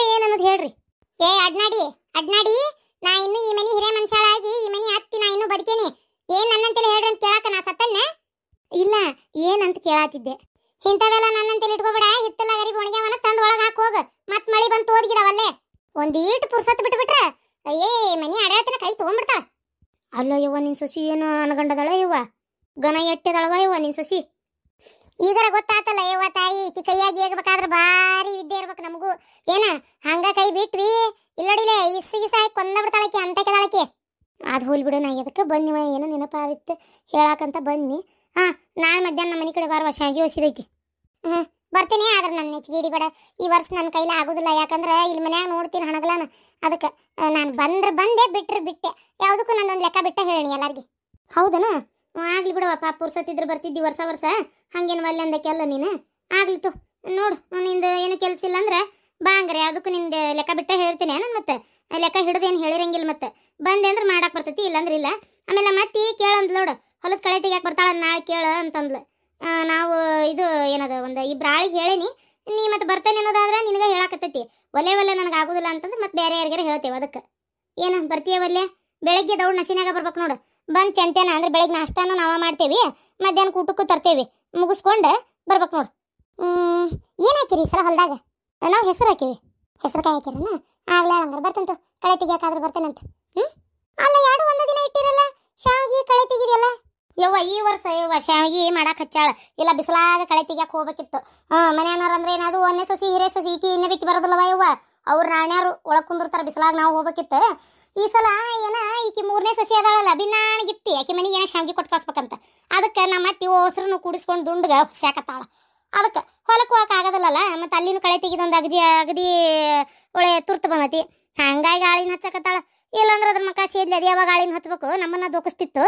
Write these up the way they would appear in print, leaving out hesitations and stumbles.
ಮೊದಲೇ ಏನನ್ನೋದು ಹೇಳ್ರಿ. ಏ ಅಡ್ನಾಡಿ ಅಡ್ನಾಡಿ, ನಾ ಇನ್ನು ಈ ಮನಿ ಹಿರೇ ಮನುಷ್ಯಳಾಗಿ ಈ ಮನಿ ಹತ್ತಿ ನಾ ಇನ್ನು ಬದುಕೇನಿ. ಏನ್ ನನ್ನಂತೇಳಿ ಹೇಳ್ರಿ ಅಂತ ಕೇಳಾಕ ನಾ ಸತ್ತನ್ನೆ? ಇಲ್ಲ, ಏನಂತ ಕೇಳಾತಿದ್ದೆ. ಇಂಥವೆಲ್ಲ ನನ್ನಂತೇಳಿ ಇಟ್ಕೋಬೇಡ. ಹಿತ್ತಲ ಗರಿ ಬೋಣಿಗೆವನ್ನ ತಂದು ಒಳಗೆ ಹಾಕಿ ಹೋಗ. ಮತ್ ಮಳಿ ಬಂದು ತೋದ್ಗಿದಾವಲ್ಲೇ. ಒಂದೀಟ್ ಪುರ್ಸತ್ ಬಿಟ್ಬಿಟ್ರೆ ಏ ಮನಿ ಆಡಾಳ್ತಿನ ಕೈ ತಗೊಂಡ್ಬಿಡ್ತಾಳ. ಅಲ್ಲೋ ಯವ್ವ, ನಿನ್ ಸೊಸಿ ಏನು ಅನಗಂಡದಳ ಯವ್ವ, ಗನ ಎಟ್ಟೆದಳವ ಯವ್ವ ನಿನ್ ಸೊಸಿ. ಈಗರ ಗೊತ್ತಾತಲ್ಲ ಯವ್ವ ತಾಯಿ, ಈಕಿ ಕೈಯಾಗಿ ಏಗಬೇಕಾದ್ರೆ ಭಾರಿ ವಿದ್ಯೆ ಇರ್ಬೇಕು ನಮಗೂ. ಏನ ಹಂಗ ಕೈ ಬಿಟ್ವಿ ಇಲ್ಲಡಿಲೆ ಇಸ್ಸಿಗಿಸ ಹಾಕಿ ಕೊಂದ ಬಿಡ್ತಾಳಕಿ ಅಂತ ಕೆದಾಳಕಿ. ಅದು ಹೋಲ್ ಬಿಡು, ನಾ ಎದಕ್ಕೆ ಬನ್ನಿವ ಏನೋ ನೆನಪಾವಿತ್ತು ಹೇಳಾಕಂತ ಬನ್ನಿ. ನಾಳೆ ಮಧ್ಯಾಹ್ನ ನಮ್ಮ ಮನೆ ಕಡೆ ಬಾರ ಶಾವಿಗೆ ಹೊಸಿದೈತಿ. ಬರ್ತೀನಿ, ಆದ್ರೆ ನನ್ನ ಹೆಚ್ಚಿಗೆ ಹಿಡಿಬೇಡ. ಈ ವರ್ಷ ನನ್ನ ಕೈಲಿ ಆಗೋದಿಲ್ಲ, ಯಾಕಂದ್ರೆ ಇಲ್ಲಿ ಮನ್ಯಾಗ ನೋಡ್ತೀನಿ ಹಣಗಲಾನ. ಅದಕ್ಕೆ ನಾನು ಬಂದ್ರೆ ಬಂದೆ, ಬಿಟ್ರೆ ಬಿಟ್ಟೆ. ಯಾವುದಕ್ಕೂ ನಂದೊಂದು ಲೆಕ್ಕ ಬಿಟ್ಟ ಹೇಳಿ ಎಲ್ಲಾರ್ಗಿ. ಹೌದನ? ಆಗ್ಲಿ ಬಿಡವಪ್ಪ, ಪುರ್ಸತ್ತಿದ್ರೆ ಬರ್ತಿದ್ದಿ ವರ್ಷ ವರ್ಷ. ಹಂಗೇನು ಒಲ್ಲೆ ಅಂದಕ್ಕೆಲ್ಲ ನೀನು. ಆಗ್ಲಿತ್ತು ನೋಡು, ನಿಂದು ಏನು ಕೆಲಸ ಇಲ್ಲ ಅಂದ್ರೆ ಬಾ ಹಂಗಾರೆ. ಅದಕ್ಕೂ ನಿಂದು ಲೆಕ್ಕ ಬಿಟ್ಟ ಹೇಳ್ತೀನಿ ನಾನು. ಮತ್ತೆ ಲೆಕ್ಕ ಹಿಡಿದೇನು ಹೇಳಿರಂಗಿಲ್ಲ. ಮತ್ತೆ ಬಂದೆ ಅಂದ್ರೆ ಮಾಡಕ್ಕೆ ಬರ್ತೈತಿ, ಇಲ್ಲಾಂದ್ರೆ ಇಲ್ಲ. ಆಮೇಲೆ ಮತ್ತೆ ಕೇಳಂದ್ಲು ನೋಡು, ಹೊಲದ ಕಳೆ ತೆಗಿಯಾಕೆ ಬರ್ತಾಳ ನಾಳೆ ಕೇಳ ಅಂತಂದ್ಲು. ನಾವು ಇದು ಏನದ ಒಂದು ಇಬ್ರು ಆಳಿಗೆ ಹೇಳೇನಿ. ನೀ ಮತ್ತೆ ಬರ್ತೇನೆ ಅನ್ನೋದಾದ್ರೆ ನಿನಗೆ ಹೇಳಾಕತ್ತೈತಿ. ಒಲೆ ನನಗೆ ಆಗೋದಿಲ್ಲ ಅಂತಂದ್ರೆ ಮತ್ತೆ ಬೇರೆ ಯಾರಿಗಾರ ಹೇಳ್ತೇವೆ. ಅದಕ್ಕೆ ಏನು ಬರ್ತೀಯ ಒಲ್ಲೆ? ಬೆಳಗ್ಗೆ ದೌಡ್ ನಸಿನಾಗ ಬರ್ಬೇಕು ನೋಡು. ಬಂದು ಚಂತೇನ ಅಂದ್ರೆ ಬೆಳಗ್ಗೆ ನಾಷ್ಟಾನು ನಾವ ಮಾಡ್ತೇವಿ, ಮಧ್ಯಾಹ್ನ ಊಟಕ್ಕೂ ತರ್ತೇವಿ. ಮುಗಿಸ್ಕೊಂಡು ಬರ್ಬೇಕು ನೋಡು. ಏನು ಹಾಕಿರಿ ಸರ ಹೊಲ್ದಾಗ? ನಾವು ಹೆಸರು ಹಾಕಿವಿ. ಹೆಸರು ಕಾಯಿ ಹಾಕಿರನ? ಆಗ್ಲೇ ಹಂಗಾರೆ ಬರ್ತಂತು. ಕಳೆ ತೆಗಿಯಾಕಾದ್ರೆ ಬರ್ತೇನಂತ. ಅಲ್ಲ, ಎರಡು ಒಂದೇ ದಿನ ಇಟ್ಟಿರಲ್ಲ ಶಾವಿಗೆ ಕಳೆ ತೆಗಿದೆಯಲ್ಲ ಯವ್ವ. ಈ ವರ್ಷ ಯವ್ವ ಶಾವಿಗೆ ಮಾಡಕ್ಕೆ ಹಚ್ಚಾಳ. ಇಲ್ಲ ಬಿಸಿಲಾಗ ಕಳೆ ತೆಗಿಯಕ್ಕೆ ಹೋಗ್ಬೇಕಿತ್ತು. ಮನೆಯವ್ರು ಅಂದ್ರೆ ಏನದು ಒಂದೇ ಸೊಸಿ ಹಿರೇ ಸೊಸಿ ಈಕಿ ಇನ್ನೇ ಬಿಕ್ಕಿ ಬರೋದಿಲ್ಲವ ಯವ್ವ. ಅವ್ರು ನಾಣ್ಯಾರು ಒಳಗೆ ಕುಂದಿರ್ತಾರೆ, ಬಿಸಿಲಾಗ ನಾವು ಹೋಗ್ಬೇಕಿತ್ತು. ಈ ಸಲ ಏನ ಈಕಿ ಮೂರನೇ ಸೊಸಿ ಅದಾಳಲ್ಲ ಬಿನ್ನಾಣಿಗಿತ್ತಿ, ಆಕಿ ಮನೆಗೆ ಏನೋ ಶಾವಿಗೆ ಕೊಟ್ಟು ಕಳ್ಸ್ಬೇಕಂತ. ಅದಕ್ಕೆ ನಮ್ಮ ಅತ್ತಿ ಹೊಸರನ್ನು ಕೂಡಿಸ್ಕೊಂಡು ದುಂಡ್ಗೆ ಹುಸ್ಯಾಕತ್ತಾಳ. ಅದಕ್ಕೆ ಹೊಲಕ್ಕೆ ಹೋಗಕ್ಕೆ ಆಗೋದಿಲ್ಲಲ್ಲ. ಮತ್ತು ಅಲ್ಲಿನೂ ಕಳೆ ತೆಗಿದೊಂದು ಅಗದಿ ಒಳ್ಳೆ ತುರ್ತು ಬಂದತಿ. ಹಂಗಾಗಿ ಆಳಿನ ಹಚ್ಚಕತ್ತಾಳ. ಇಲ್ಲಾಂದ್ರೆ ಅದ್ರ ಮಕ್ಕ ಸೇದ್ಲಿ ಅದು ಯಾವಾಗ ಆಳಿನ ಹಚ್ಬೇಕು, ನಮ್ಮನ್ನ ದೋಕಿಸ್ತಿತ್ತು.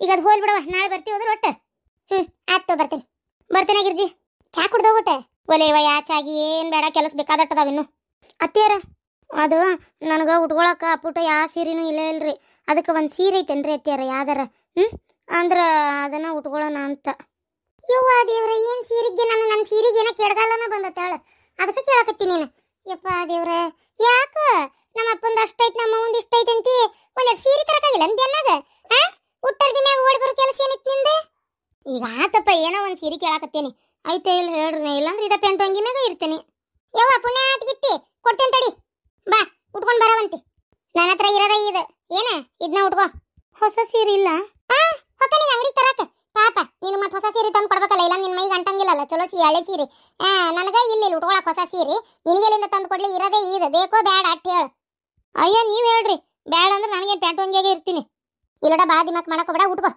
ಈಗ ಅದು ಹೋಲ್ ಬಿಡವ, ನಾಳೆ ಬರ್ತೀವಿ ಅದ್ರ ಒಟ್ಟೆ. ಆಯ್ತು ಬರ್ತೇನೆ ಗಿರ್ಜಿ. ಚಾ ಕುಡ್ದೋಗ್ಬಿಟ್ಟೆ? ಒಲೆವ ಯಾ ಚಾಗಿ ಏನು ಬೇಡ, ಕೆಲಸ ಬೇಕಾದಟ್ಟದಾವಿನ್ನು. ಅತ್ತಿಯರ ಅದು ನನಗೆ ಉಟ್ಕೊಳಕ್ಕೆ ಅಪ್ಪುಟ ಯಾವ ಸೀರೆನೂ ಇಲ್ರಿ. ಅದಕ್ಕೆ ಒಂದು ಸೀರೆ ಐತೇನ್ರಿ ಅತ್ತಿಯರ ಯಾವ್ದಾರ? ಅಂದ್ರೆ ಅದನ್ನು ಉಟ್ಕೊಳ್ಳೋಣ ಅಂತ. ಯವ್ವ ದೇವ್ರ, ಏನು ಸೀರೆಗೆ ನನ್ನ ಸೀರೆಗೆ ಏನೋ ಕೆಡಗಾಲನ ಬಂದತ್ತಾಳ. ಅದಕ್ಕೆ ಕೇಳಕತ್ತೀನಿ ನೀನು. ಯಪ್ಪ ದೇವ್ರ, ಯಾಕ ನಮ್ಮ ಅಪ್ಪಂದು ಅಷ್ಟೈತಿ ನಮ್ಮ ಅವಂದು ಇಷ್ಟ ಐತಿ ಅಂತಿ ಒಂದೆರಡು ಸೀರೆ ತರಕಾಗಿಲ್ಲ ಅಂತ ಎನ್ನಾಗ? ಉಟ್ಟರ್ಬಿ ಮ್ಯಾಗ ಓಡಿ ಬರೋ ಕೆಲಸ ಏನಿತ್ತು ನಿಂದೆ? ಈಗ ಆತಪ್ಪ, ಏನೋ ಒಂದು ಸೀರೆ ಕೇಳಾಕತ್ತೇನಿ. ಆಯ್ತು ಇಲ್ಲ ಹೇಳ್ರಿ, ಇಲ್ಲಾಂದ್ರೆ ಇದ ಪೆಂಟು ಅಂಗಿ ಮ್ಯಾಗ ಇರ್ತೀನಿ. ಯವ್ವ ಪುಣ್ಯ ಗಿತ್ತಿ ಕೊಡ್ತೇನೆ ತಡಿ, ಬಾ ಉಟ್ಕೊಂಡು ಬರವಂತಿ. ನನ್ನ ಹತ್ರ ಇರೋದ ಇದು ಏನ, ಇದನ್ನ ಉಟ್ಕೋ. ಹೊಸ ಸೀರೆ ಇಲ್ಲ? ಹೊತ್ತನಿ ಅಂಗಡಿ ತರಾಕ. ಪಾಪ ನೀನು ಮತ್ತೆ ಹೊಸ ಸೀರೆ ತಂದು ಕೊಡ್ಬೇಕಲ್ಲ, ಇಲ್ಲ ನಿನ್ನ ಮೈಗೆ ಅಂಟಂಗಿಲ್ಲಲ್ಲ. ಚಲೋ ಹಳೆ ಸೀರೆ ನನಗೆ ಇಲ್ಲಿ ಉಟ್ಕೊಳಕ್ ಹೊಸ ಸೀರೆ ನಿನಗೆಲ್ಲಿಂದ ತಂದು ಕೊಡ್ಲಿ? ಇರೋದೇ ಇದು, ಬೇಕೋ ಬೇಡ ಅಟ್ ಹೇಳು. ಅಯ್ಯೋ ನೀವು ಹೇಳ್ರಿ, ಬೇಡ ಅಂದ್ರೆ ನನಗೇನು ಪ್ಯಾಂಟು ಅಂಗಿಯಾಗೆ ಇರ್ತೀನಿ. ಇಲ್ಲಡ ಬಾ ದಿಮಾಕ್ ಮಾಡಕೋಬೇಡ, ಉಟ್ಕೋ.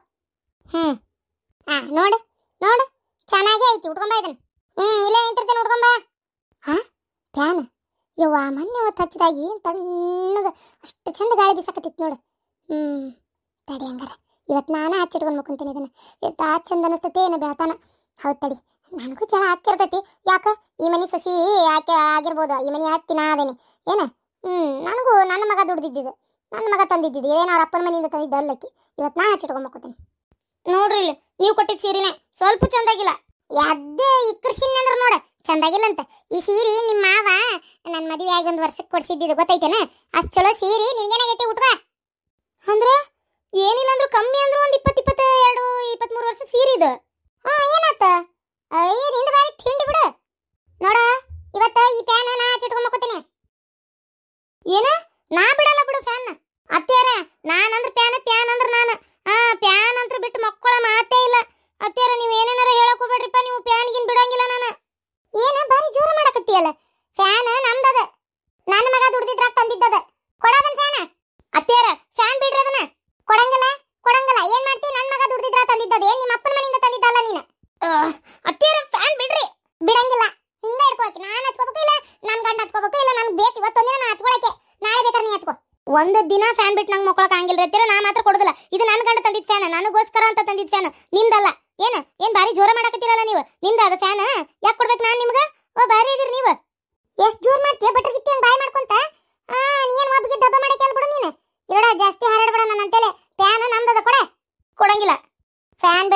ನೋಡು ನೋಡು ಚೆನ್ನಾಗೇ ಐತಿ, ಉಟ್ಕೊಂಬ ಇದನ್ನ. ಇಲ್ಲೇ ನಿಂತಿರ್ತೇನೆ, ಉಟ್ಕೊಂಬ. ಪ್ಯಾನ್ ಯವ್ವ, ಮೊನ್ನೆ ಹೊತ್ತು ಹಚ್ಚಿದಾಗಿ ತಣ್ಣಗ ಅಷ್ಟು ಚಂದ ಗಾಳಿ ಬೀಸಾಕತ್ತಿತ್ತು ನೋಡು. ತಡಿ ಹಂಗಾರ ಇವತ್ತು ನಾನು ಹಚ್ಚಿಟ್ಕೊಂಡು ಮುಕ್ಕೊಂತೀನಿ ಇದನ್ನ. ಆ ಚಂದ ಅನಿಸ್ತೈತೆ ಏನೋ ಬೆಳತಾನ. ಹೌದು ತಡಿ, ನನಗೂ ಚಳ ಹಾಕಿರ್ತೈತಿ. ಯಾಕ ಈ ಮನೆ ಸೊಸಿ ಯಾಕೆ ಆಗಿರ್ಬೋದು, ಈ ಮನೆ ಹತ್ತಿನ ಅದೇನೆ ಏನ. ನನಗೂ ನನ್ನ ಮಗ ದುಡ್ದಿದ್ದು, ನನ್ನ ಮಗ ತಂದಿದ್ದು ಏನೋ ಅವ್ರ ಅಪ್ಪನ ಮನೆಯಿಂದ ತಂದಿದ್ದು ಅಲ್ಲಕ್ಕಿ. ಇವತ್ತು ನಾನು ಹಚ್ಚಿಟ್ಕೊಂಡು ಮುಕ್ಕೋತೀನಿ. ನೋಡ್ರಿ ಇಲ್ಲಿ ನೀವು ಕೊಟ್ಟಿದ್ದ ಸೀರೆನೇ ಸ್ವಲ್ಪ ಚಂದಾಗಿಲ್ಲ. ಯಾವ್ದೇ ಇಕ್ಕರ್ಸಿನ ಅಂದ್ರೆ ನೋಡ ಚಂದಾಗಿಲ್ಲ ಅಂತ. ಈ ಸೀರೆ ನಿಮ್ಮ ಮಾವ ನನ್ನ ಮದುವೆ ಆಗಿ 1 ವರ್ಷಕ್ಕೆ ಕೊಡ್ಸಿದ್ದು ಗೊತ್ತೈತೇನ? ಅಷ್ಟು ಚಲೋ ಸೀರೆ ನಿನ್ಗೇನಾಗೈತಿ ಉಟ್ಕ ಅಂದ್ರೆ? ಏನಿಲ್ಲ ಅಂದ್ರೂ ಕಮ್ಮಿ ಅಂದ್ರೂ ಒಂದು 22, 23 ವರ್ಷ ಸೀರೆ ಇದು. ಏನಾತ? ನಿಂದ ಬಾರಿ ತಿಂಡಿ ಬಿಡು. ನೋಡ ಇವತ್ತು ಈ ಪ್ಯಾನ್ ನಾ ಹಚ್ಚಿಟ್ಕೊಂಡ್ ಮಕ್ಕೋತೀನಿ. ಏನ ನಾ ಬಿಡಲ್ಲ ಬಿಡು ಫ್ಯಾನ್. ಅತ್ತೆಯರ ನಾನಂದ್ರೆ ಪ್ಯಾನ್ ಅಂದ್ರೆ ನಾನು ಪ್ಯಾನ್ ಅಂತ ಬಿಟ್ಟು ಮಕ್ಕಳ ಮಾತೇ ಇಲ್ಲ. ಅತ್ತೆಯರ ನೀವು ಏನೇನಾರ ಹೇಳಕ್ ಹೋಗ್ಬೇಡ್ರಿಪ್ಪ, ನೀವು ಪ್ಯಾನ್ಗಿನ್ ಬಿಡಂಗಿಲ್ಲ ನಾನು. ಏನ ಬಾರಿ ಜೋರ ಮಾಡಕತ್ತೀಯಲ್ಲ? ಫ್ಯಾನ್ ನಮ್ದದ, ನನ್ನ ಮಗ ದುಡ್ದಿದ್ರಾಗ ತಂದಿದ್ದದ. ಕೊಡದನ್ ಫ್ಯಾನ್. ಅತ್ತೆಯರ ಫ್ಯಾನ್ ಬಿಡ್ರಿ, ಅದನ್ನ ಕೊಡಂಗಿಲ್ಲ. ಏನ್ ಮಾಡ್ತಿ? ನನ್ನ ಮಗ ದುಡ್ದಿದ್ರಾಗ ತಂದಿದ್ದದ, ಏನ್ ನಿಮ್ಮ ಅಪ್ಪನ ಮನೆಯಿಂದ ತಂದಿದ್ದಲ್ಲ ನೀನು. ಅತ್ತೆಯರ ಫ್ಯಾನ್ ಬಿಡ್ರಿ. ಬಿಡಂಗಿಲ್ಲ, ಹಿಂಗ ಇಟ್ಕೊಳಕ್ಕೆ. ನಾನು ಹಚ್ಕೋಬೇಕು, ಇಲ್ಲ ನನ್ನ ಗಂಡ ಹಚ್ಕೋಬೇಕು, ಇಲ್ಲ ನನ್ಗೆ ಬೇಕು ಇವತ್ತೊಂದಿನ ನಾ ಹಚ್ಕೊಳಕ್ಕೆ. ನಾಳೆ ಬೇಕಾದ್ರೆ ನೀ ಹಚ್ಕೋ. ಒಂದು ದಿನ ಫ್ಯಾನ್ ಬಿಟ್ಟು ನಂಗೆ ಮಕ್ಕಳಕ್ಕೆ ಹಂಗಿಲ್ಲ ಇರ್ತೀರ. ನಾ ಮಾತ್ರ ಕೊಡೋದಿಲ್ಲ. ಇದು ನನ್ನ ಗಂಡ ತಂದಿದ್ದ ಫ್ಯಾನ್, ನನಗೋಸ್ಕರ ಅಂತ ತಂದಿದ್ದ ಫ್ಯಾನ್, ನಿಮ್ದಲ್ಲ. ಏನ್ ಬಾರಿ ಜೋರ ಮಾಡಕತ್ತೀರಲ್ಲ ನೀವು? ನಿಮ್ದ ಅದು ಫ್ಯಾನ್, ಯಾಕೆ ಕೊಡ್ಬೇಕು ನಾನು ನಿಮ್ಗೆ? ಬಾರಿ ಇದೀರಿ ನೀವು. ಎಷ್ಟು ಜೋರ್ ಮಾಡ್ತೀಯ ಬಟ್ರ್ ಗಿತ್ತಿ ಹಂಗೆ ಬಾಯ್ ಮಾಡ್ಕೊಂತ. ನೀನ್ ಒಬ್ಬಗೆ ದಬ್ಬ ಮಾಡಕ್ಕೆ ಹೇಳ್ಬಿಡು ನೀನು. ಇರೋಡ ಜಾಸ್ತಿ ಹಾರಾಡ್ಬೇಡ ನನ್ನ ಅಂತೇಳಿ. ಫ್ಯಾನ್ ನಮ್ದದ, ಕೊಡಂಗಿಲ್ಲ. ಫ್ಯಾನ್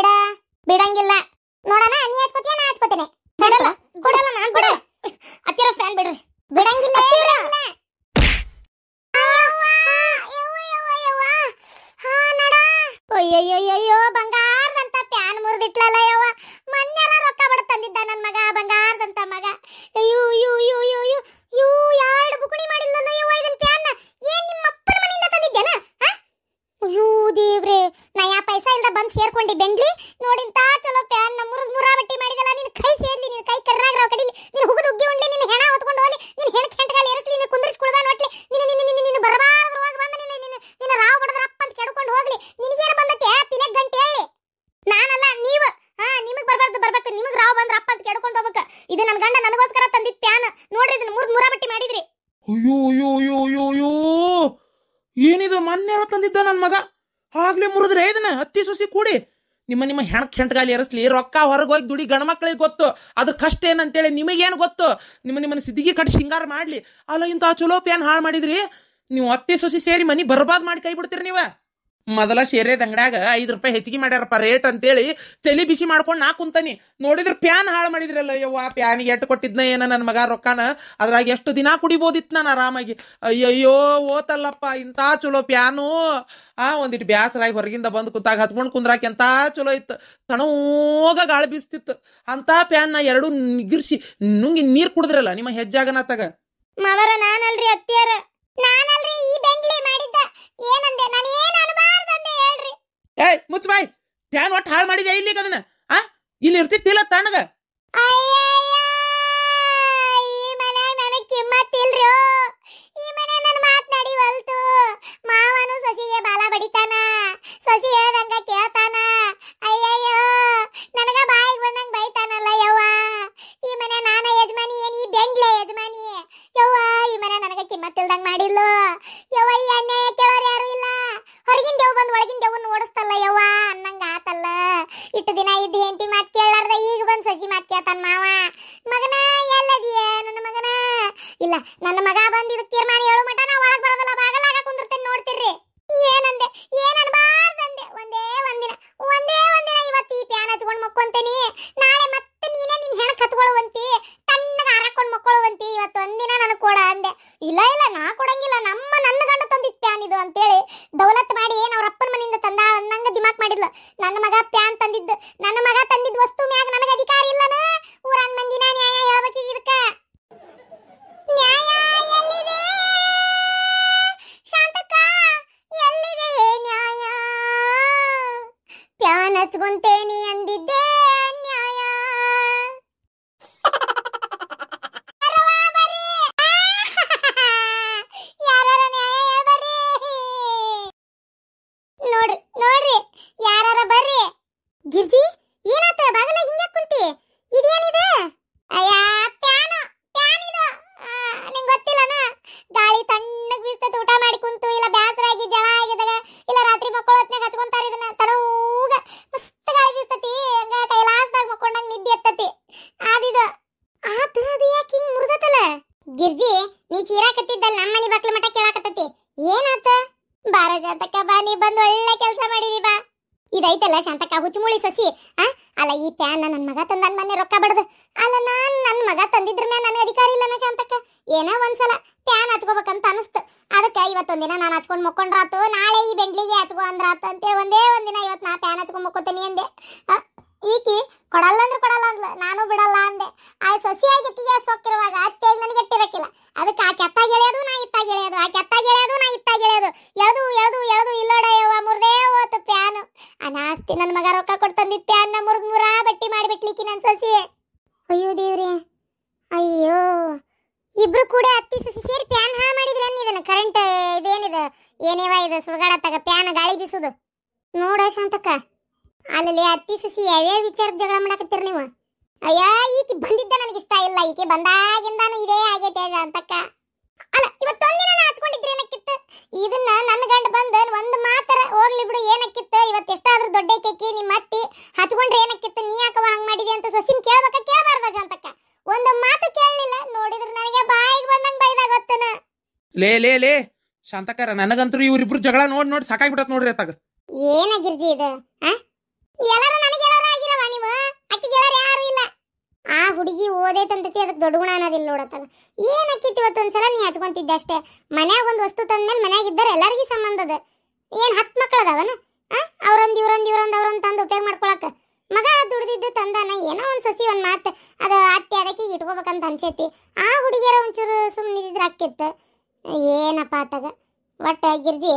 ಬಿಡಂಗಿಲ್ಲ. ನೋಡೋಣ, ನೀ ಹಚ್ಕೋತೀಯ ನಾ ಹಚ್ಕೋತೇನೆ. ಕೊಡಲ್ಲ ನಾನು ಬಿಡ. ಅತ್ತಿರ ಫ್ಯಾನ್ ಬಿಡ್ರಿ. ಬಿಡಂಗಿಲ್ಲ. ಅಯ್ಯೋ ಅಯ್ಯೋ ಅಯ್ಯೋ ಅಯ್ಯೋ ಅಯ್ಯೋ, ಏನಿದು ಮೊನ್ನೆ ತಂದಿದ್ದ ನನ್ನ ಮಗ, ಆಗ್ಲೇ ಮುರಿದ್ರೆ ಇದನ್ನ ಹತ್ತಿ ಸೊಸಿ ಕೂಡಿ. ನಿಮ್ಮ ಹೆಣ್ಗಾಲಿ ಎರಸ್ಲಿ, ರೊಕ್ಕ ಹೊರಗೆ ಹೋಗಿ ದುಡಿ, ಗಂಡ ಮಕ್ಳಿಗೆ ಗೊತ್ತು ಅದ್ರ ಕಷ್ಟ ಏನಂತೇಳಿ. ನಿಮಗೇನು ಗೊತ್ತು? ನಿಮ್ಮನ್ನ ಸಿದ್ದಿಗೆ ಕಟ್ಟಿ ಶೃಂಗಾರ ಮಾಡ್ಲಿ. ಅಲ್ಲ, ಇಂಥ ಚಲೋ ಪ್ಯಾನ್ ಹಾಳು ಮಾಡಿದ್ರಿ ನೀವು. ಹತ್ತಿ ಸೊಸಿ ಸೇರಿ ಮನಿ ಬರ್ಬಾದ್ ಮಾಡಿ ಕೈ ಬಿಡ್ತೀರಿ ನೀವ. ಮೊದಲ ಶೇರೆದ ಅಂಗಡ್ಯಾಗ 5 ರೂಪಾಯಿ ಹೆಚ್ಚಿಗೆ ಮಾಡ್ಯಾರಪ್ಪ ರೇಟ್ ಅಂತೇಳಿ ತಲೆ ಬಿಸಿ ಮಾಡ್ಕೊಂಡು ನಾ ಕುಂತಾನಿ. ನೋಡಿದ್ರೆ ಪ್ಯಾನ್ ಹಾಳು ಮಾಡಿದ್ರಲ್ಲ. ಯವ್ವ, ಪ್ಯಾನಿಗೆ ಎಟ್ಟು ಕೊಟ್ಟಿದ್ನ ಏನ ನನ್ನ ಮಗ ರೊಕ್ಕನ, ಅದ್ರಾಗ ಎಷ್ಟು ದಿನ ಕುಡಿಬೋದಿತ್ತು ನಾನು ಆರಾಮಾಗಿ. ಅಯ್ಯಯ್ಯೋ ಓತಲ್ಲಪ್ಪ, ಇಂಥ ಚಲೋ ಪ್ಯಾನು. ಒಂದಿಟ್ಟು ಬ್ಯಾಸರಾಗಿ ಹೊರಗಿಂದ ಬಂದು ಕುಂತಾಗ ಹತ್ಕೊಂಡು ಕುಂದ್ರಾಕಿ ಎಂತ ಚಲೋ ಇತ್ತು. ತಣೋಗ ಗಾಳಿ ಬೀಸ್ತಿತ್ತು. ಅಂತ ಪ್ಯಾನ್ ನಾ 2 ನಿಗಿರ್ಸಿ ನುಂಗಿ ನೀರ್ ಕುಡಿದ್ರಲ್ಲ ನಿಮ್ಮ ಹೆಜ್ಜಾಗನತ್ತಾಗ. ಮಾವರ ನಾನಲ್ರಿ ಅತ್ತಿಯರ, ನಾನಲ್ರಿ ಈ ಬೆಂಡ್ಲಿ ಮಾಡಿದ್ದ. ಏನಂದೆ ನಾನು? ಏನು ಅನ್ಬಾರ್ದಂದೆ ಹೇಳ್ರಿ. ಏಯ್ ಮುಚ್ಚ ಬಾಯ್, ಪ್ಯಾನ್ ಒಟ್ಟು ಹಾಳು ಮಾಡಿದ್ಯಾ ಇಲ್ಲಿಗ ಅದನ್ನ? ಇಲ್ಲಿ ಇರ್ತಿತ್ತಿಲ್ಲ ತಣ್ಣಗ. ಈ ಮನೆ ನನಗ್ ಕಿಮ್ಮತ್ತಿಲ್ರಿ. ಈ ಮನೆ ನನ್ನ ಮಾತ್ ನಡಿವಲ್ತು. ಮಾವನು ಸೊಸಿಗೆ ಬಾಲ ಬಡಿತಾನ, ಸೊಸಿ ಹೇಳ್ದಂಗ ಕೇಳ್ತಾನ. ಅಯ್ಯಯ್ಯೋ, ನನಗ ಬಾಯಿಗೆ ಬಂದಂಗ ಬೈತಾನಲ್ಲ ಯವ್ವ. ಈ ಮನೆ ನಾನ ಯಜಮಾನಿ, ಏನ್ ಈ ಬೆಂಡ್ಲೆ ಯಜಮಾನಿ? ಯವ್ವ, ಈ ಮನೆ ನನಗ ಕಿಮ್ಮತ್ತಿಲ್ದಂಗ ಮಾಡಿದ್ಲು ಯವ್ವ. ಈ ಅನ್ಯಾಯ ಕೇಳೋರು ಯಾರು ಇಲ್ಲ. ಹೊರಗಿನ ದೇವ್ ಬಂದು ಒಳಗಿನ ದೇವ್ನ ಓಡಿಸ್ತಲ್ಲ ಯವ್ವ ಅನ್ನಂಗ ಆತಲ್ಲ. ಇಟ್ಟು ದಿನ ಇದ್ದ ಹೆಂಡತಿ ಮಾತ್ ಕೇಳಾರ್ದ ಈಗ ಬಂದ್ ಸೊಸಿ ಮಾತ್ ಕೇಳ್ತಾನ ಮಾವ. ಮಗನ ಎಲ್ಲದಿಯ ನನ್ನ ಮಗನ? ಇಲ್ಲ, ನನ್ನ ಮಗ ಬಂದ್ ಇದಕ್ ತೀರ್ಮಾನ ಹೇಳು ಮಟ ನಾ ಒಳಗ್ ಬರೋದಲ್ಲ, ಬಾಗಲಾಗ ಕುಂದಿರ್ತೇನೆ. ನೋಡ್ತಿರ್ರಿ. ಏನಂದೆ? ಏನ್ ಅನ್ಬಾರ್ದಂದೆ. ಒಂದೇ ಒಂದಿನ ಇವತ್ತು ಈ ಪ್ಯಾನ್ ಹಚ್ಕೊಂಡ್ ಮಕ್ಕೊಂತೇನಿ. ನಾಳೆ ಮತ್ತೆ ನೀನೇ ನಿನ್ ಹೆಣಕ್ ಹಚ್ಕೊಳ್ಳುವಂತಿ, ತಣ್ಣಗ ಹಾರಾಕೊಂಡ್ ಮಕ್ಕೊಳ್ಳುವಂತಿ. ಇವತ್ತು ಒಂದಿನ ನನಗ್ ಕೊಡ ಅಂದೆ. ಇಲ್ಲ ನಾ ಕೊಡಂಗಿಲ್ಲ, ನನ್ನ ಗಂಡ ತಂದಿದ್ ಪ್ಯಾನ್ ಇದು ಅಂತೇಳಿ ದೌಲತ್ ಮಾಡಿ ಅವ್ರ ಅಪ್ಪನ ಮನೆಯಿಂದ ತಂದ ಅನ್ನಂಗ ದಿಮಾಕ್ ಮಾಡಿದ್ಲು. ನನ್ನ ಮಗ ಪ್ಯಾನ್ ತಂದಿದ್ದು, ನನ್ನ ಮಗ ತಂದಿದ್ ವಸ್ತು ಮ್ಯಾಗ ನನಗ ಅಧಿಕಾರ ಇಲ್ಲನ? ಊರನ್ ಮಂದಿನ ನ್ಯಾಯ ಹೇಳ್ಬೇಕೀಗ ಇದಕ್ಕ. ನ್ಯಾಯ ಎಲ್ಲಿದೆ ಶಾಂತಕ್ಕ? ಎಲ್ಲಿದೆ ನ್ಯಾಯ? ಪ್ಯಾನ್ ಹಚ್ಕೊಂತೇನಿ ಅಂದಿದ್ದೆ ನ್ಯಾಯ. ನೋಡ್ರಿ ಯಾರಾರ ಬರ್ರಿ. ಗಿರ್ಜಿ, ಏನಾತ? ಬಾಗಲ ಹಿಂಗೆ ಕುಂತಿ, ಇದೇನಿದೆ? ಅಯ್ಯ, ಪ್ಯಾನ್ ಇದು. ನಿಂಗೆ ಗೊತ್ತಿಲ್ಲನ? ಗಾಳಿ ತಣ್ಣಗ್ ಬೀಸ್ತೈತೆ. ಊಟ ಮಾಡಿ ಕುಂತು ಇಲ್ಲ ಬ್ಯಾಸರಾಗಿ ಜಳ ಆಗಿದಾಗ ಇಲ್ಲ ರಾತ್ರಿ ಮಕ್ಕಳು ಹೊತ್ನಾಗ ಹಚ್ಕೊಂತಾರ ಇದನ್ನ. ತಣೂಗ ಮಸ್ತ್ ಗಾಳಿ ಬೀಸ್ತತಿ. ಹಂಗ ಕೈಲಾಸದಾಗ ಮಕ್ಕೊಂಡಂಗ ನಿದ್ದೆ ಎತ್ತತಿ. ಆದಿದು ಆತ. ಅದು ಯಾಕೆ ಹಿಂಗ್ ಮುರ್ದತಲ್ಲ? ಗಿರ್ಜಿ, ನೀ ಚೀರಾಕತ್ತಿದ್ದಲ್ಲ ನಮ್ಮ ಮನಿ ಬಾಕ್ಲ ಮಠ ಕೇಳಾಕತ್ತತಿ. ಏನಾತ? ಬಾರ ಶಾಂತಕ್ಕ ಬಾ, ನೀ ಬಂದು ಒಳ್ಳೆ ಕೆಲಸ ಮಾಡಿದಿ ಬಾ. ಇದೈತಲ್ಲ ಶಾಂತಕ್ಕ ಹುಚ್ಚುಮುಳಿ ಸೊಸಿ. ಅಲ್ಲ, ಈ ಪ್ಯಾನ್ ನನ್ನ ಮಗ ತಂದ ಮೊನ್ನೆ ರೊಕ್ಕ ಬಡದು. ಅಲ್ಲ, ನನ್ನ ಮಗ ತಂದಿದ್ರ ಮ್ಯಾಲ ನನಗೆ ಅಧಿಕಾರ ಇಲ್ಲನ ಶಾಂತಕ್ಕ? ಏನೋ ಒಂದ್ಸಲ ಪ್ಯಾನ್ ಹಚ್ಕೋಬೇಕಂತ ಅನಿಸ್ತು. ಅದಕ್ಕೆ ಇವತ್ತೊಂದಿನ ನಾನು ಹಚ್ಕೊಂಡ್ ಮಕ್ಕೊಂಡ್ರಾತು, ನಾಳೆ ಈ ಬೆಂಡ್ಲಿಗೆ ಹಚ್ಕೊ ಅಂದ್ರಾತ ಅಂತೇಳಿ ಒಂದೇ ಒಂದಿನ ಇವತ್ತು ನಾ ಪ್ಯಾನ್ ಹಚ್ಕೊಂಡ್ ಮಕ್ಕೋತೀನಿ ಅಂದೆ. ಈಕಿ ಕೊಡಲ್ಲ ಅಂದ್ರೆ ಕೊಡಲ್ಲ ಅಂದ್ಲ, ನಾನು ಬಿಡಲ್ಲ ಅಂದೆ. ಆ ಸೊಸಿಯಾಗಿ ಅಕ್ಕಿಗೆ ಸೊಕ್ಕಿರುವಾಗ ಅತ್ತೆಯಾಗಿ ನನಗೆ ಎಟ್ಟಿರಕ್ಕಿಲ್ಲ. ಅದಕ್ಕೆ ಆ ಕೆತ್ತಾಗಿ ಎಳೆಯೋದು ನಾ ಇತ್ತಾಗಿ ಎಳೆಯೋದು, ಆ ಕೆತ್ತಾಗಿ ಎಳೆಯೋದು ನಾ ಇತ್ತಾಗಿ ಎಳೆಯೋದು, ಎಳೆದು ಇಲ್ಲೋಡ ಯವ್ವ ಮುರ್ದೇ ಹೋತು ಪ್ಯಾನು. ಅನಾಸ್ತಿ ನನ್ನ ಮಗ ರೊಕ್ಕ ಕೊಟ್ಟು ತಂದಿದ್ದ ಪ್ಯಾನ್ನ ಮುರಿದ ಬಟ್ಟಿ ಮಾಡಿಬಿಟ್ಲಿಕ್ಕಿ ನನ್ನ ಸೊಸಿ. ಅಯ್ಯೋ ದೇವ್ರಿ, ಅಯ್ಯೋ. ಇಬ್ರು ಕೂಡ ಅತ್ತಿ ಸೊಸಿ ಸೇರಿ ಪ್ಯಾನ್ ಹಾಳು ಮಾಡಿದ್ರೆ ಇದನ್ನ ಕರೆಂಟ್ ಇದೇನಿದೆ ಏನೇವ ಇದು ಸುಳ್ಗಾಡತ್ತಾಗ ಪ್ಯಾನ್ ಗಾಳಿ ಬೀಸುದು. ನೋಡ ಶಾಂತಕ್ಕ, ಅಲ್ಲಿ ಅತ್ತಿ ಸೊಸಿ ಯಾವ್ಯಾವ ವಿಚಾರಕ್ಕೆ ಜಗಳ ಮಾಡಕತ್ತೀರ ನೀವು? ಅಯ್ಯ, ಈಕಿ ಬಂದಿದ್ದ ನನಗೆ ಇಷ್ಟ ಇಲ್ಲ. ಈಕೆ ಬಂದಾಗಿಂದಾನು ಇದೇ ಆಗೈತೆ ಶಾಂತಕ್ಕ. ಅಲ್ಲ, ಇವತ್ತೊಂದಿನ ನಾ ಹಚ್ಕೊಂಡಿದ್ರೆ ಏನಕ್ಕಿತ್ತು? ಇದನ್ನ ನನ್ನ ಗಂಡ ಬಂದ ಒಂದು ಮಾತರ ಹೋಗ್ಲಿ ಬಿಡು ಏನಕ್ಕಿತ್ತು? ಇವತ್ತು ಎಷ್ಟಾದ್ರೂ ದೊಡ್ಡ ಕೇಕಿ ನಿಮ್ಮ ಅತ್ತಿ ಹಚ್ಕೊಂಡ್ರೆ ಏನಕ್ಕಿತ್ತು? ನೀ ಯಾಕವ ಹಂಗ್ ಮಾಡಿದೆ ಅಂತ ಸೊಸಿನ ಕೇಳ್ಬೇಕ ಕೇಳಬಾರ್ದ ಶಾಂತಕ್ಕ? ಒಂದು ಮಾತು ಕೇಳಲಿಲ್ಲ. ನೋಡಿದ್ರೆ ನನಗೆ ಬಾಯಿಗೆ ಬಂದಂಗ ಬೈದಾಗ ಗೊತ್ತನ. ಲೇ ಶಾಂತಕ್ಕರ, ನನಗಂತೂ ಇವ್ರಿಬ್ರು ಜಗಳ ನೋಡಿ ಸಾಕಾಗ್ಬಿಡತ್ ನೋಡ್ರಿ ಅತ್ತಾಗ. ಏನಾಗಿರ್ಜಿ ಇದು? ಎಲ್ಲರೂ ನನಗೆ ಹೇಳೋರು ಆಗಿರವ ನೀವು? ಅಕ್ಕಿ ಹೇಳೋರು ಯಾರು ಇಲ್ಲ. ಆ ಹುಡುಗಿ ಓದೈತಂತತಿ, ಅದಕ್ಕೆ ದೊಡ್ಡ ಗುಣ ಅನ್ನೋದಿಲ್ಲ ನೋಡತ್ತಾಗ. ಏನಕ್ಕಿತ್ತು ಇವತ್ತೊಂದ್ಸಲ ನೀ ಹಚ್ಕೊಂತಿದ್ದೆ ಅಷ್ಟೇ. ಮನ್ಯಾಗ ಒಂದು ವಸ್ತು ತಂದ್ಮೇಲೆ ಮನ್ಯಾಗ ಇದ್ದಾರೆ ಎಲ್ಲರಿಗೂ ಸಂಬಂಧ ಅದ. ಏನ್ 10 ಮಕ್ಳು ಅದಾವನ? ಅವ್ರೊಂದ್ ತಂದು ಉಪಯೋಗ ಮಾಡ್ಕೊಳಕ ಮಗ ದುಡ್ದಿದ್ದು ತಂದಾನ. ಏನೋ ಒಂದ್ ಸೊಸಿ ಒಂದ್ ಮಾತು ಅದು ಅತ್ತೆ ಅದಕ್ಕೆ ಇಟ್ಕೋಬೇಕಂತ ಅನ್ಸೈತಿ. ಆ ಹುಡುಗಿಯರ ಒಂಚೂರು ಸುಮ್ಮನಿದ್ರೆ ಅಕ್ಕಿತ್ತು. ಏನಪ್ಪ ಆತಾಗ ಒಟ್ಟ ಗಿರ್ಜಿ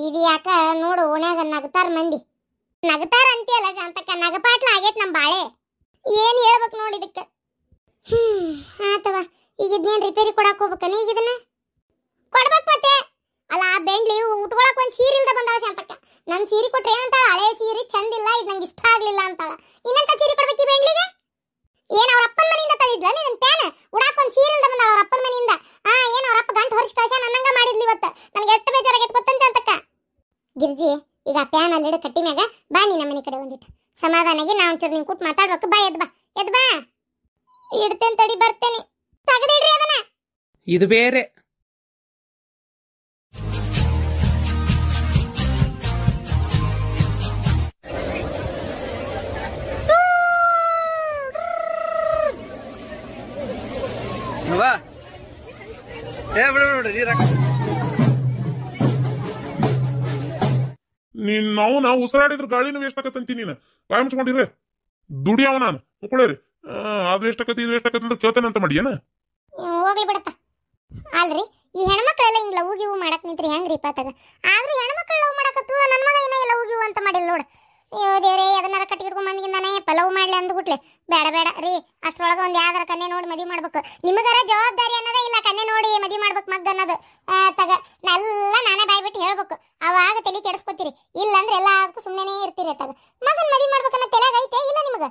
ಇದು ಯಾಕ ನೋಡು, ಓಣ್ಯಾಗ ನಗತಾರ ಮಂದಿ. ನಗತಾರ ಅಂತೀಯಲ್ಲ ಶಾಂತಕ್ಕ, ನಗಪಾಟ್ಲ ಆಗೈತ್ ನಮ್ ಬಾಳೆ. ಏನ್ ಹೇಳ್ಬೇಕು ನೋಡಿ ಇದಕ್ಕೆ. ಆತವ, ಈಗ ಇದನ್ನೇನು ರಿಪೇರಿ ಕೊಡಕ್ಕೆ ಹೋಗ್ಬೇಕನ? ಈಗ ಇದನ್ನ ಕೊಡ್ಬೇಕು ಮತ್ತೆ. ಅಲ್ಲ, ಆ ಬೆಂಡ್ಲಿ ಉಟ್ಕೊಳಕ್ ಒಂದು ಸೀರೆ ಇಲ್ದ ಬಂದಾಳ ಶಾಂತಕ್ಕ. ನನ್ನ ಸೀರೆ ಕೊಟ್ರೆ ಏನಂತಾಳ? ಹಳೆ ಸೀರೆ ಚಂದಿಲ್ಲ, ಇದು ನಂಗೆ ಇಷ್ಟ ಆಗ್ಲಿಲ್ಲ ಅಂತಾಳ. ಇನ್ನಂತ ಸೀರೆ ಕೊಡ್ಬೇಕು ಈ ಬೆಂಡ್ಲಿಗೆ? ಏನ್ ಅವ್ರ ಅಪ್ಪನ ಮನೆಯಿಂದ ತಂದಿದ್ಲ ನೀನ್ ಪ್ಯಾನ್? ಉಡಾಕ್ ಒಂದು ಸೀರೆ ಇಲ್ದ ಬಂದಾಳ ಅವ್ರ ಅಪ್ಪನ ಮನೆಯಿಂದ. ಏನ್ ಅವರಪ್ಪ ಗಂಟು ಹೊರಿಸಿ ಕಳ್ಸ ನನ್ನಂಗ ಮಾಡಿದ್ಲಿ ಇವತ್ತು ನನಗೆ ಎಷ್ಟು ಬೇಜಾರಾಗೈತೆ ಗೊತ್ತಂತ ಅಂತಕ್ಕ ಗಿರ್ಜಿ ಈಗ ಪ್ಯಾನ್ ಅಲ್ಲಿಡು ಕಟ್ಟಿ ಮ್ಯಾಗ ಬಾ ನೀ ನಮ್ಮ ಮನೆ ಕಡೆ ಒಂದಿಟ್ಟು ಸಮಾಧಾನಾಗಿ ನಾ ಒಂಚೂರು ನಿಂಗೆ ಕೂತ್ ಮಾತಾಡ್ಬೇಕು ಬಾ ಎದ್ ಬಾ ಇಡ್ತೇನೆ ತಡಿ ಬರ್ತೇನೆ ತೆಗೆದಿಡ್ರಿ ಅದನ್ನ ಇದು ಬೇರೆ ನೀನ್ ನಾವು ಉಸಿರಾಡಿದ್ರ ಗಾಳಿನೂ ವೇಸ್ಟ್ ಆಕತ್ತಂತಿ ನೀನು ಬಾಯ್ ಮುಚ್ಕೊಂಡಿರ್ರಿ ದುಡಿಯವ ನಾನು ಮುಕ್ಕೊಳ್ಳೇರಿ ಅದು ವೇಸ್ಟ್ ಆಕತಿ ಇದು ವೇಸ್ಟ್ ಆಕತಿ ಅಂದ್ರೆ ಕೇಳ್ತೇನೆ ಅಂತ ಮಾಡಿ ಏನ ಹೋಗ್ಲಿ ಬಿಡಪ್ಪ ಅಲ್ರಿ ಈ ಹೆಣ್ಮಕ್ಳೆಲ್ಲ ಹಿಂಗ್ ಲವ್ ಗಿವ್ ಮಾಡಕ್ ನಿಂತ್ರಿ ಹೆಂಗ್ರಿ ಪಾತಾಗ ಆದ್ರೂ ಹೆಣ್ಮಕ್ಳು ಲವ್ ಮಾಡಕತ್ತು ನನ್ನ ಮಗ ಏನ ಲವ್ ಗಿವ್ ಅಂತ ಮಾಡಿಲ್ಲ ನೋಡು ಅಯ್ಯೋ ದೇವ್ರೇ ಅದನ್ನಾರ ಕಟ್ಟಿಟ್ಕೊಂಡ್ ಬಂದಿಂದಾನೆ ಲವ್ ಮಾಡ್ಲಿ ಅಂದ್ಬಿಟ್ಲೆ ಬೇಡ ರೀ ಅಷ್ಟ್ರೊಳಗ ಒಂದ್ ಯಾವ್ದಾರ ಕನ್ಯೆ ನೋಡಿ ಮದ್ವಿ ಮಾಡ್ಬೇಕು ನಿಮಗಾರ ಜವಾಬ್ದಾರಿ ಅನ್ನೋದೇ ಇಲ್ಲ ಕನ್ಯೆ ನೋಡಿ ಮದ್ವಿ ಮಾಡ್ಬೇಕು ಮಗ್ಗ ಅನ್ನೋದು ತಗ ಎಲ್ಲ ನಾನೇ ಬಾಯ್ಬಿಟ್ಟು ಹೇಳ್ಬೇಕು ಅವಾಗ ತಲೆ ಕೆಡಿಸ್ಕೊತೀರಿ ಇಲ್ಲ ಅಂದ್ರೆ ಎಲ್ಲದಕ್ಕೂ ಸುಮ್ಮನೆ ಇರ್ತೀರಿ ತಗ ಮಗನ್ ಮದ್ವಿ ಮಾಡ್ಬೇಕನ್ನ ತಲೆಯಾಗ ಐತೆ ಇಲ್ಲ ನಿಮಗ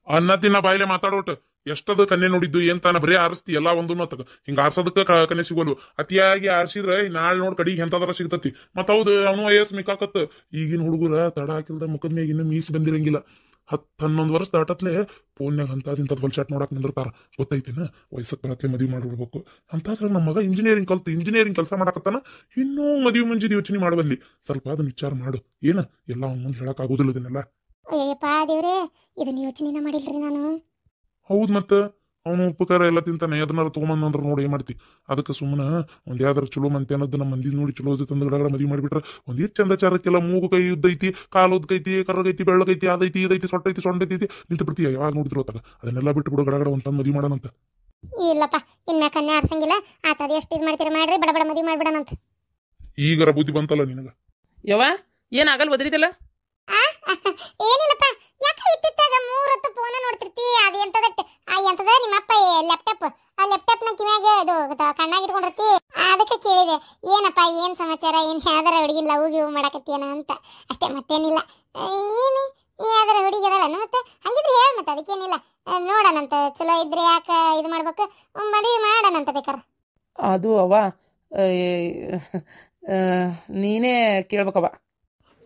ಅನ್ನ ತಿನ್ನ ಬಾಯಿಲೆ ಮಾತಾಡೋಟ್ ಎಷ್ಟದ ಕನ್ಯೆ ನೋಡಿದ್ದು ಏನ್ ತಾನ ಬರೀ ಆರಿಸ್ತಿ ಎಲ್ಲಾ ಒಂದು ತಗ ಹಿಂಗ ಆರ್ಸೋದಕ್ಕ ಕನ್ಯೆ ಸಿಗೋಲು ಅತಿಯಾಗಿ ಆರ್ಸಿದ್ರೆ ನಾಳೆ ನೋಡ್ ಕಡಿಗೆ ಎಂತದಾರ ಸಿಗ್ತತಿ ಮತ್ತ ಹೌದು ಅವನು ವಯಸ್ಸು ಮಿಕ್ಕಾಕತ್ ಈಗಿನ ಹುಡುಗರ ತಡ ಹಾಕಿಲ್ದ ಮುಖದ ಮ್ಯಾಗ ಇನ್ನು ಮೀಸ್ ಬಂದಿರಂಗಿಲ್ಲ 10-11 ವರ್ಷ ದಾಟತ್ಲೆ ಫೋನ್ಯಾಗ ಅಂತದ್ ಹೊಲ್ಸಾಟ್ ನೋಡಕ್ ನಿಂದಿರ್ತಾರ ಗೊತ್ತೈತಿನ ವಯಸ್ಸಕ್ ಬರತ್ಲೆ ಮದ್ವಿ ಮಾಡ್ಬಿಡ್ಬೇಕು ಅಂತಾದ್ರ ನಮ್ಮ ಮಗ ಇಂಜಿನಿಯರಿಂಗ್ ಕೆಲಸ ಮಾಡಕತ್ತಾನ ಇನ್ನೂ ಮದ್ವಿ ಮುಂಜಿದ ಯೋಚನೆ ಮಾಡಬಲ್ಲಿ ಸ್ವಲ್ಪ ಅದನ್ನ ವಿಚಾರ ಮಾಡು ಏನ ಎಲ್ಲ ಅವ್ನ ಮುಂದೆ ಹೇಳಕ್ ಆಗುದಿಲ್ಲ ಇದನ್ನೆಲ್ಲ ಅಯ್ಯಪ್ಪ ದೇವ್ರೇ ಇದನ್ನ ಯೋಚನೆನ ಮಾಡಿಲ್ರಿ ನಾನು ಹೌದ್ ಮತ್ತ ಅವನು ಉಪಕಾರ ಎಲ್ಲ ತಿಂತಾನೆ ಅದನ್ನಾರ ತಗೊಂಬಂದ್ರ ನೋಡಿ ಏನ್ ಮಾಡ್ತಿ ಅದಕ್ಕೆ ಸುಮ್ಮನ ಒಂದ್ ಯಾವ್ದಾರ ಚಲೋ ಮಂತೆ ಅನ್ನೋದು ನಮ್ಮ ಮಂದಿ ನೋಡಿ ಚಲೋ ತಂದು ಗಡಗಡ ಮದ್ವಿ ಮಾಡಿಬಿಟ್ರ ಒಂದಿಷ್ಟು ಚಂದಚಾರಕ್ಕೆಲ್ಲ ಮೂಗು ಕೈ ಉದ್ದೈತಿ ಕಾಲು ಉದ್ದೈತಿ ಕರ್ರಗೈತಿ ಬೆಳ್ಳಗೈತಿ ಅದೈತಿ ಇದೈತಿ ಸೊಟ್ಟೈತಿ ಸೊಂಡೈತಿ ನಿಂತು ಬಿಡ್ತೀಯ ಯಾವಾಗ ನೋಡಿದ್ರು ಹೊತ್ತಾಗ ಅದನ್ನೆಲ್ಲ ಬಿಟ್ಟು ಬಿಡು ಗಡಗಡ ಒಂದ್ ಮದ್ವಿ ಮಾಡೋಣಂತ ಇಲ್ಲಪ್ಪ ಇನ್ಮ್ಯಾಕ ಕನ್ಯಾ ಆರ್ಸಂಗಿಲ್ಲ ಆತದ ಎಷ್ಟು ಇದು ಮಾಡ್ತೀರಿ ಮಾಡ್ರಿ ಬಡ ಮದ್ವಿ ಮಾಡ್ಬಿಡಣಂತ ಈಗರ ಬುದ್ಧಿ ಬಂತಲ್ಲ ನಿನಗ ಯವ್ವ ಏನಾಗಲ್ ಬದ್ರಿದಲ್ಲ ಏನಿಲ್ಲಪ್ಪ ಯಾಕ ಇತ್ತಿತ್ತಾಗ 3 ಹೊತ್ತು ಫೋನ್ ನೋಡ್ತಿರ್ತಿ ಅದು ಎಂತದಕ್ಕೆ ಎಂತದ ನಿಮ್ಮಪ್ಪ ಲ್ಯಾಪ್ಟಾಪ್ ಆ ಲ್ಯಾಪ್ಟಾಪ್ ನ ಕಿವ್ಯಾಗ ಇದು ಕಣ್ಣಾಗ ಇಟ್ಕೊಂಡಿರ್ತಿ ಅದಕ್ಕೆ ಕೇಳಿದೆ ಏನಪ್ಪ ಏನ್ ಸಮಾಚಾರ ಏನ್ ಯಾವ್ದಾರ ಹುಡುಗಿ ಲವ್ ಗಿವ್ ಮಾಡಕತ್ತೀಯನ ಅಂತ ಅಷ್ಟೇ ಮತ್ತೇನಿಲ್ಲ ಏನು ಯಾವ್ದಾರ ಹುಡುಗಿ ಅದಲ್ಲ ಮತ್ತೆ ಹಂಗಿದ್ರೆ ಹೇಳ ಮತ್ತೆ ಅದಕ್ಕೇನಿಲ್ಲ ನೋಡೋಣಂತ ಚಲೋ ಇದ್ರೆ ಯಾಕ ಇದು ಮಾಡ್ಬೇಕು ಮದುವೆ ಮಾಡೋಣಂತ ಬೇಕಾರ ಅದು ಅವ್ವ ನೀನೇ ಕೇಳ್ಬೇಕವ್ವ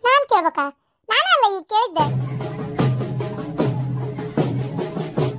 ನಾನ್ ಕೇಳ್ಬೇಕಾ ನಾನಲ್ಲ ಈಗ ಕೇಳಿದ್ದೆ